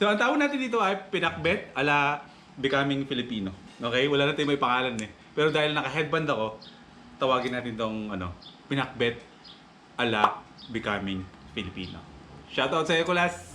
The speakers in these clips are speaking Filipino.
So, ang tawag natin dito ay pinakbet ala Becoming Filipino. Okay? Wala natin may pangalan eh. Pero dahil naka-headband ako, tawagin natin tong pinakbet ala Becoming Filipino. Shoutout sa iyo, Kulas!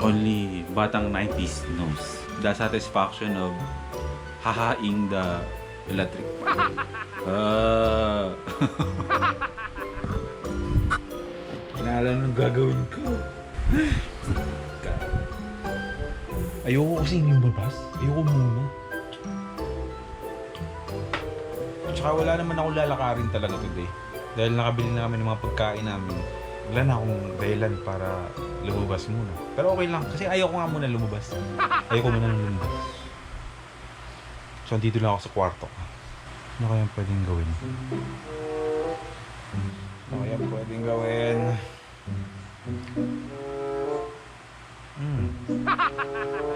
Only batang 90s knows the satisfaction of hahaing the electric fan. Kinala nung gagawin ko. Ayoko kasi lumabas. Ayoko muna. Tsaka wala naman ako lalakarin talaga today. Dahil nakabili na kami ng mga pagkain namin. Wala na akong dahilan para lumabas muna. Pero okay lang, kasi ayoko nga muna lumabas. Ayoko muna nang lumabas. So, dito lang ako sa kwarto. Ano kaya pwedeng gawin? Ano kaya pwedeng gawin?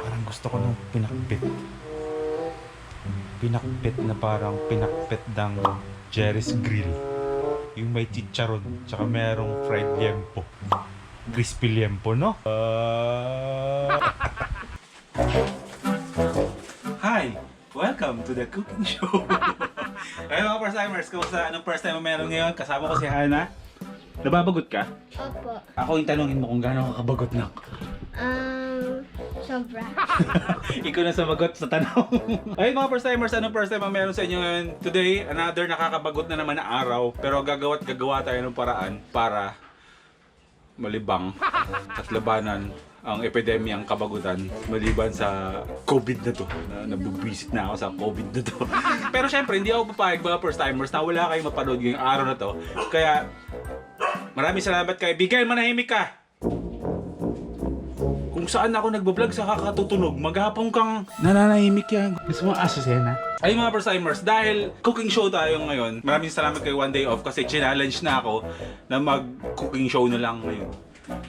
Parang gusto ko nung pinakbit. Pinakbit na parang pinakbit ng Jerry's Grill. Yung may chicharon, tsaka merong fried liempo. Crispy liempo, no? Hi! Welcome to the cooking show! Ayun mga first-timers, kumusta? Anong first time mo meron ngayon? Kasama ko si Hana. Nababagot ka? Opo. Ako yung tanongin mo kung gaano kakabagot na. Sobra. Ikaw na sumagot sa tanong. Ayun mga first-timers, anong first time ang meron sa inyo ngayon? Today, another nakakabagot na naman na araw. Pero gagawa tayo ng paraan para malibang at labanan ang epidemyang kabagutan maliban sa COVID na to. Nabubwisit na ako sa COVID na to. Pero syempre, hindi ako papayag mga first-timers na wala kayong mapanood ngayong araw na to. Kaya, maraming salamat kaibigan, manahimik ka! Kung saan ako nagbablog sa kakatutunog, maghapon kang nananahimik yan. Gusto mo asasena? Ay mga first-timers, dahil cooking show tayo ngayon, maraming salamat kay One Day Off kasi challenge na ako na mag-cooking show na lang ngayon.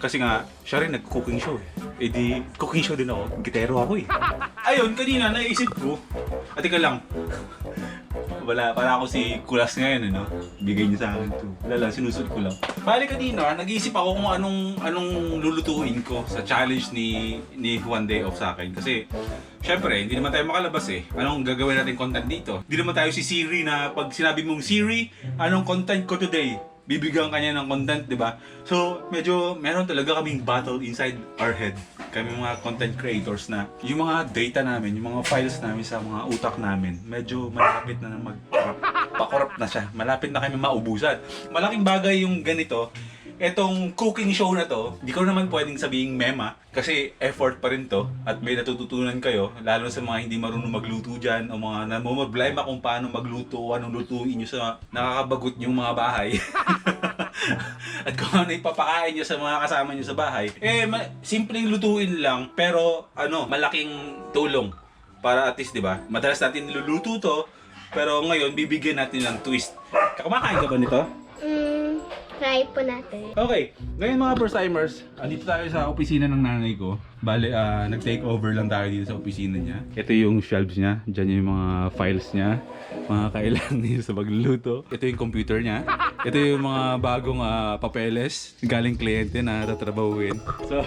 Kasi nga, siya rin nag-cooking show eh. Eh di, cooking show din ako. Gitero ako eh. Ayun, kanina naisip ko. Teka lang. Wala, para ako si Kulas ngayon, ano? Bigay niyo sa akin to. Wala lang, sinusunod ko lang. Bali kanina, nag-iisip ako kung anong lulutuin ko sa challenge ni One Day Off sa akin. Kasi, syempre, hindi naman tayo makalabas eh. Anong gagawin natin content dito? Hindi naman tayo si Siri na pag sinabi mong Siri, anong content ko today? Bibigyan kanya ng content, di ba? So, medyo meron talaga kaming battle inside our head. Kami mga content creators na yung mga data namin, yung mga files namin sa mga utak namin, medyo malapit na pa-corrupt na siya. Malapit na kami maubusan. Malaking bagay yung ganito. Etong cooking show na to, di ko naman pwedeng sabihin mema kasi effort pa rin to at may natututunan kayo, lalo sa mga hindi marunong magluto dyan o mga namumblema kung paano magluto o anong lutuin nyo sa nakakabagot yung mga bahay. At kung ano ipapakain nyo sa mga kasama nyo sa bahay. Simpleng lutuin lang pero malaking tulong para at least, di ba? Madalas natin niluluto to pero ngayon bibigyan natin ng twist. Kumakain ka ba nito? Try po natin. Okay, ngayon mga first-timers, andito tayo sa opisina ng nanay ko. Bale, nag-take over lang tayo dito sa opisina niya. Ito yung shelves niya, dyan yung mga files niya, mga kailangan niya sa pagluluto. Ito yung computer niya. Ito yung mga bagong papeles, galing kliyente na tatrabahuin. So,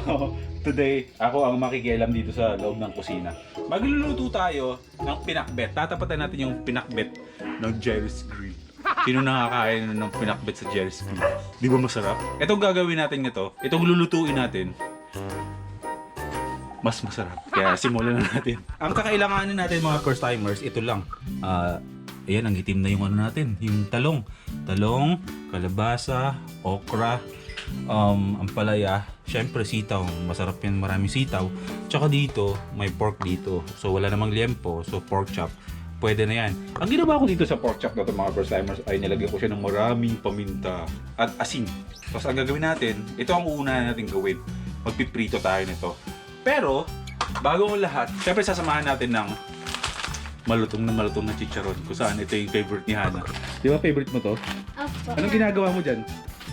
today, ako ang makikialam dito sa loob ng kusina. Magluluto tayo ng pinakbet. Tatapatan natin yung pinakbet ng Jerry's Grill. Sino nakakain ng pinakbet sa Jerry's Grill? Di ba masarap? Itong gagawin natin nito, itong lulutuin natin, mas masarap. Kaya simulan na natin. Ang kakailanganin natin mga first timers, ito lang. Ayan, ang itim na yung ano natin, yung talong. Talong, kalabasa, okra, ampalaya, syempre sitaw. Masarap yan, maraming sitaw. Tsaka dito, may pork dito. So wala namang liempo, so pork chop. Pwede na yan. Ang ginawa ko dito sa pork chop na ito mga first timers ay nilagyan ko siya ng maraming paminta at asin. Tapos ang gagawin natin, ito ang una natin gawin. Magpiprito tayo nito. Pero, bago ang lahat, syempre sasamahan natin ng malutong na chicharon. Kung saan ito yung favorite ni Hana. Di ba favorite mo to? Opo. Anong ginagawa mo dyan?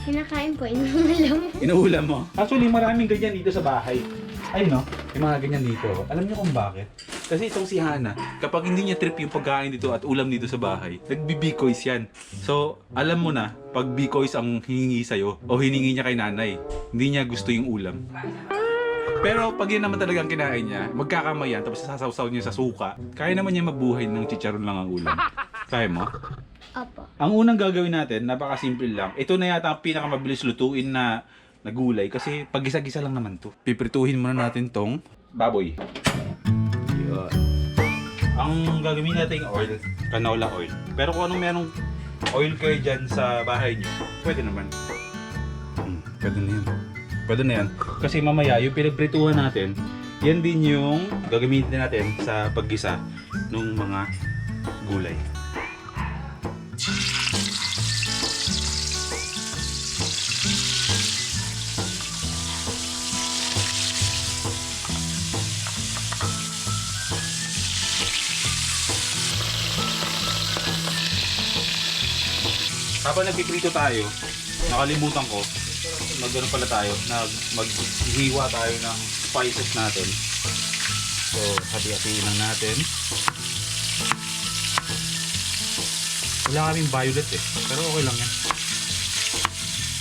Kinakain po, inuulam. Inuulam mo? Actually, maraming ganyan dito sa bahay. Ayun no, yung mga ganyan dito. Alam niyo kung bakit? Kasi itong si Hana, kapag hindi niya trip yung pagkain dito at ulam dito sa bahay, nagbibikoys yan. So, alam mo na, pag bikoys ang hiningi sa'yo, o hiningi niya kay nanay, hindi niya gusto yung ulam. Pero pag yun naman talagang kinain niya, magkakamayan tapos sasawsaw niya sa suka, kaya naman niya mabuhay ng chicharon lang ang ulam. Kaya mo? Opo. Ang unang gagawin natin, napakasimple lang. Ito na yata ang pinakamabilis lutuin na gulay kasi pag gisa-gisa lang naman to. Piprituhin muna natin tong baboy. Yun. Ang gagawin natin oil, canola oil. Pero kung anong merong oil kayo dyan sa bahay niyo, pwede naman. Pwede na yan. Pwede na yan. Kasi mamaya, yung pinagprituhan natin, yan din yung gagamitin natin sa paggisa ng mga gulay. Habang nagpiprito tayo, nakalimutan ko, magano pala tayo, maghiwa tayo ng spices natin. So, hati-hatiin lang natin. Wala kaming violet eh, pero okay lang yan.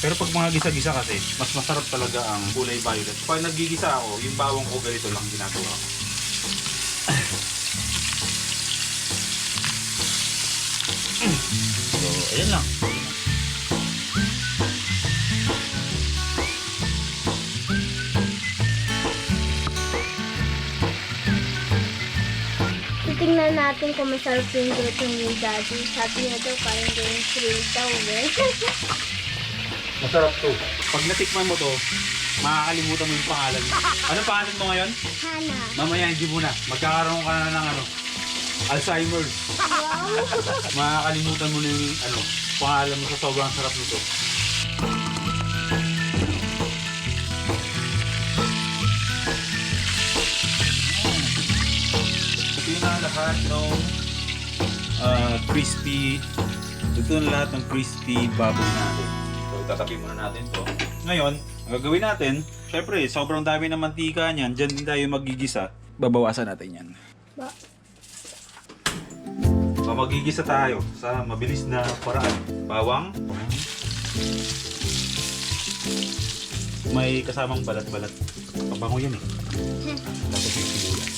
Pero pag mga gisa-gisa kasi, mas masarap talaga ang kulay violet. Pag nagigisa ako, yung bawang ko ganito lang ginagawa ko. So, ayan lang. Titingnan natin kung masarap yung luto ni Daddy. Sabi niya daw parang yung grill daw eh. Masarap to. Pag natikman mo to, makakalimutan mo yung pangalan mo. Ano pangalan mo ngayon? Hana. Mamaya, hindi mo na. Magkakaroon ka na ng Alzheimer's. Wow. Makakalimutan mo na yung pangalan mo sa sobrang sarap nito. Ito yung lahat ng crispy. Ito na lahat ng crispy baboy natin. So, itatabi muna natin to. Ngayon, ang gagawin natin, syempre, sobrang dami ng mantika niyan. Diyan din tayo magigisa. Babawasan natin yan. Ba? So, magigisa tayo sa mabilis na paraan. Bawang. May kasamang balat-balat. Pabango yan eh. Tapos yung sibuyas.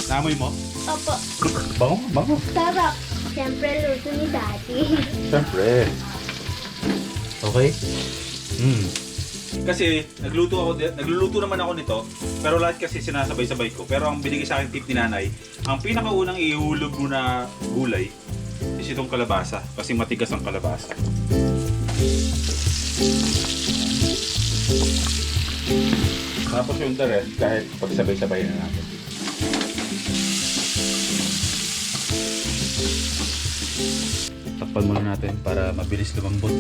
Namoy mo? Opo. Bango, bango. Sarap. Siyempre, luto ni Daddy. Siyempre. Okay? Kasi nagluluto naman ako nito, pero lahat kasi sinasabay-sabay ko. Pero ang binigay sa akin tip ni nanay, ang pinakaunang ihulog mo na gulay is itong kalabasa. Kasi matigas ang kalabasa. Tapos yung the rest, kahit pagsabay-sabay na natin. Takpan muna natin para mabilis lumambot.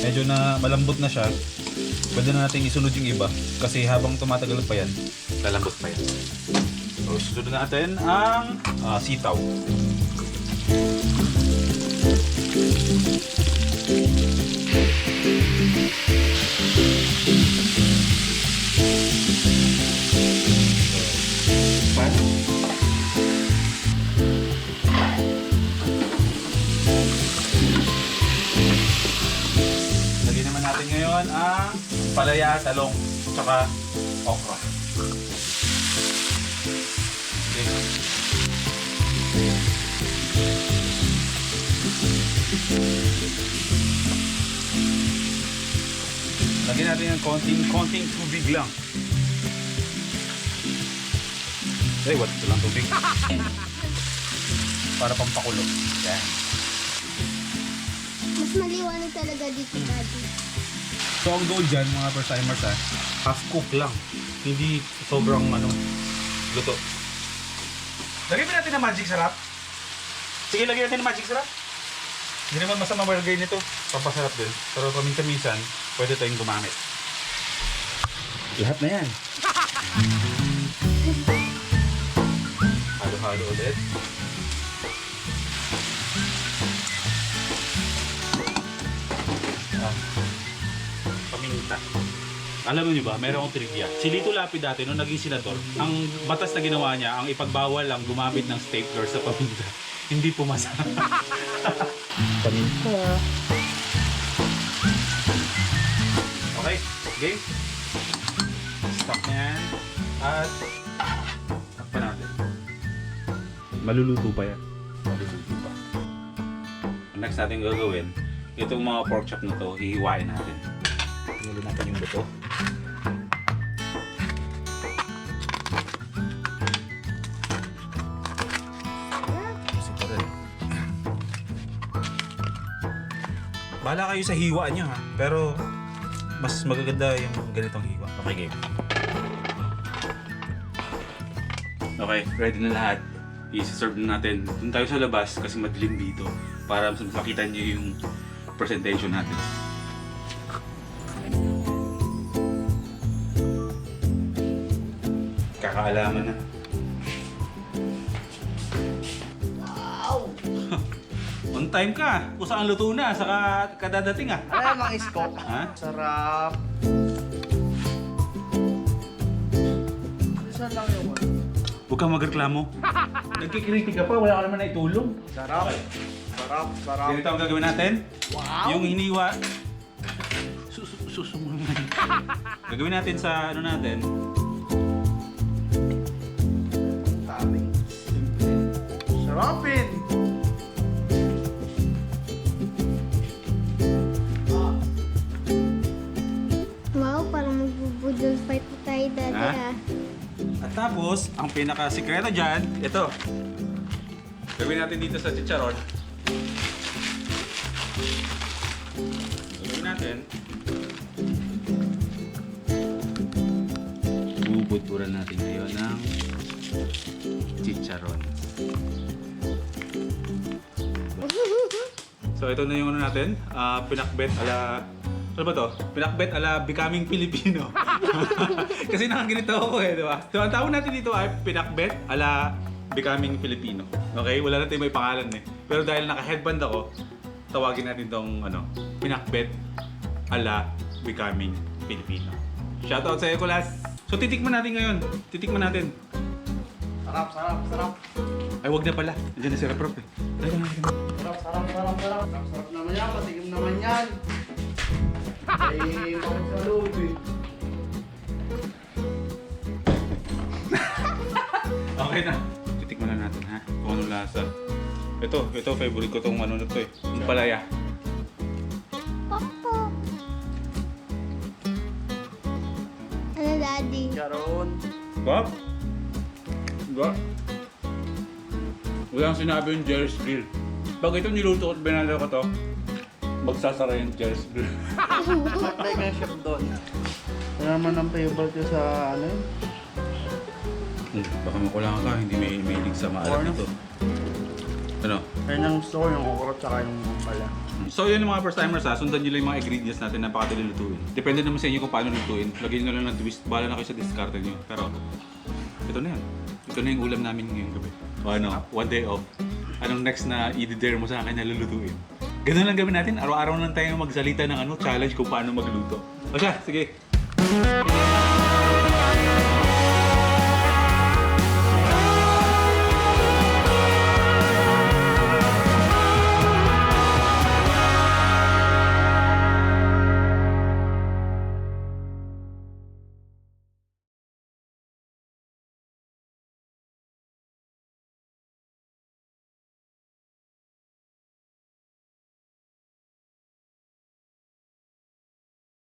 Medyo na malambot na siya, pwede na natin isunod yung iba kasi habang tumatagal pa yan, lalambot pa yan. So, sunod natin ang sitaw. ngayon ang palaya, talong, tsaka okra. Okay. Lagyan natin ng konting tubig lang. Ay, what? Ito lang tubig. Para pampakulo. Yan. Mas maliwanag talaga dito, Daddy. So ang goal dyan, mga first timers ha, half cook lang. Hindi sobrang luto. Lagyan natin ng magic sarap. Sige, lagyan natin ng magic sarap. Hindi naman masama malagay nito. Papasarap din. Pero paminsan-minsan, pwede tayong gumamit. Lahat na yan. Halo-halo ulit. Paminta. Alam niyo ba, meron akong trivia. Si Lito Lapid dati, nung naging senador, ang batas na ginawa niya, ang ipagbawal lang gumamit ng stapler sa paminta. Hindi pumasa. Paminta. Okay, game. Stop na yan. At takpan natin. Maluluto pa yan. Maluluto pa. Ang next natin gagawin, itong mga pork chop na to, hihiwain natin. Tingnan natin yung buto. Bahala kayo sa hiwa nyo ha, pero mas magaganda yung ganitong hiwa. Okay, game. Okay, ready na lahat. I-serve na natin. Doon tayo sa labas kasi madilim dito para mas makita nyo yung presentation natin. Kakaalaman na. Wow! On time ka! Kung saan luto na, saka kadadating ah. Ano yung mga isko? Ha? Sarap. Saan lang yung one? Huwag kang magreklamo. Nagkikritik ka pa, wala ka naman na itulong. Sarap. Sarap, sarap. Ganito ang gagawin natin. Wow! Yung hiniwa. Susunod naman. Gagawin natin sa ano natin. Daming simple. Sarapin! Wow, parang magbubudol fight na tayo, Daddy, Ha? ah. At tapos, ang pinaka-sikreto dyan, ito. Gawin natin dito sa chicharon. Gawin natin. Bubudburan natin ngayon ng chicharon. So ito na yung ano natin, pinakbet ala... Ano ba to? Pinakbet ala Becoming Filipino. Kasi nakaganito ako eh, di ba? So ang tawag natin dito ay pinakbet ala Becoming Filipino. Okay? Wala natin may pangalan eh. Pero dahil naka-headband ako, tawagin natin tong pinakbet ala Becoming Filipino. Shoutout sa iyo, Kulas! So titikman natin ngayon. Titikman natin. Sarap, sarap, sarap. Ay, wag na pala. Andiyan na si Reprof eh. Teka na. Sarap, sarap, sarap, sarap. Sarap, sarap naman yan. Patigim naman yan. Ay, bakit sa loob eh? Okay na. Titikman na natin ha. Kung anong lasa. Ito, favorite ko tong ano na to eh. Yung palaya. Papa. Ano, Daddy? Charon. Bob? Diba? Walang sinabi yung Jerry's Grill. Pag ito niluto at binalo ko to, magsasara yung Jerry's Grill. Matay nga chef doon. Ano naman ang favorite ko sa ano yun? Baka makulangan ka, hindi may mahilig sa maalat Ano? nito. Ano? Kaya nang gusto ko yung okra tsaka yung pala. So yun yung mga first timers ha, sundan nyo lang yung mga ingredients natin na napakadali lutuin. Depende naman sa inyo kung paano lutuin. Lagyan nyo lang ng twist, bahala na kayo sa discarte nyo. Pero ito na yan. Ito na yung ulam namin ngayong gabi. O ano, one day off. Anong next na i-dare mo sa akin na lulutuin? Ganun lang gawin natin. Araw-araw lang tayo magsalita ng challenge kung paano magluto. O siya, sige.